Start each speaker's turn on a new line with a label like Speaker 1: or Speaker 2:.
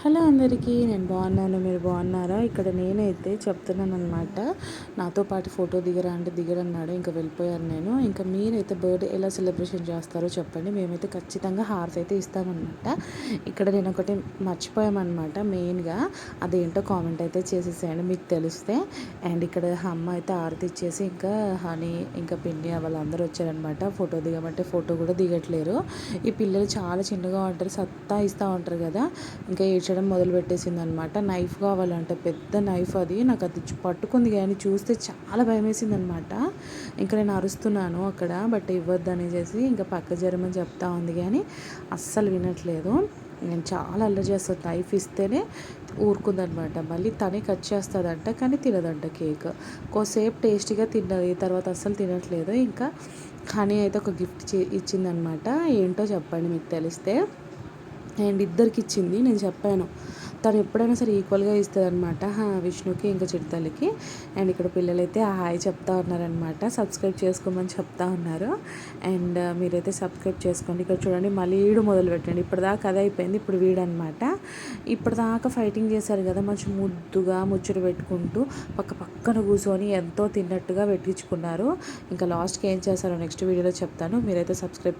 Speaker 1: Hello అందరికీ, నేను బాగున్నాను. మీరు బాగున్నారా? ఇక్కడ నేనైతే చెప్తున్నాను అనమాట. నాతో పాటు ఫోటో దిగరా అంటే దిగరన్నాడు. ఇంకా వెళ్ళిపోయాను నేను. ఇంకా మీరైతే బర్త్డే ఎలా సెలబ్రేషన్ చేస్తారో చెప్పండి. మేమైతే ఖచ్చితంగా హారతి అయితే ఇస్తామన్నమాట. ఇక్కడ నేను ఒకటి మర్చిపోయామన్నమాట మెయిన్గా. అదేంటో కామెంట్ అయితే చేసేసేయండి మీకు తెలిస్తే. అండ్ ఇక్కడ అమ్మ అయితే హారతి ఇచ్చేసి ఇంకా హనీ ఇంకా పిన్ని వాళ్ళందరూ వచ్చారనమాట. ఫోటో దిగమంటే ఫోటో కూడా దిగట్లేరు. ఈ పిల్లలు చాలా చిన్నగా ఉంటారు, సత్తా ఇస్తూ ఉంటారు కదా. ఇంకా ఏడ్చడం మొదలుపెట్టేసింది అనమాట. నైఫ్ కావాలంటే పెద్ద నైఫ్, అది నాకు అది పట్టుకుంది కానీ చూస్తే చాలా భయం వేసింది అనమాట. ఇంకా నేను అరుస్తున్నాను అక్కడ, బట్ ఇవ్వద్దు అనేసి ఇంకా పక్క జరమని చెప్తా ఉంది కానీ అస్సలు వినట్లేదు. నేను చాలా అల్లరి చేస్తాను, నైఫ్ ఇస్తేనే ఊరుకుందనమాట. మళ్ళీ తనే కట్ చేస్తుందంట కానీ తినదంట కేక్. కోసేపు టేస్టీగా తిన్నది, తర్వాత అస్సలు తినట్లేదు. ఇంకా హనీ అయితే ఒక గిఫ్ట్ ఇచ్చిందనమాట. ఏంటో చెప్పండి మీకు తెలిస్తే. అండ్ ఇద్దరికి ఇచ్చింది. నేను చెప్పాను తను ఎప్పుడైనా సరే ఈక్వల్గా ఇస్తుంది అనమాట, విష్ణుకి ఇంకా చిడతలకి. అండ్ ఇక్కడ పిల్లలైతే హాయ్ చెప్తా ఉన్నారనమాట. సబ్స్క్రైబ్ చేసుకోమని చెప్తా ఉన్నారు. అండ్ మీరైతే సబ్స్క్రైబ్ చేసుకోండి. ఇక్కడ చూడండి మళ్ళీ వీడు మొదలు పెట్టండి. ఇప్పటిదాకా అదే అయిపోయింది, ఇప్పుడు వీడనమాట. ఇప్పటిదాకా ఫైటింగ్ చేశారు కదా, మంచి ముద్దుగా ముచ్చట పెట్టుకుంటూ పక్కన కూర్చొని ఎంతో తిన్నట్టుగా పెట్టించుకున్నారు. ఇంకా లాస్ట్కి ఏం చేస్తారో నెక్స్ట్ వీడియోలో చెప్తాను. మీరైతే సబ్స్క్రైబ్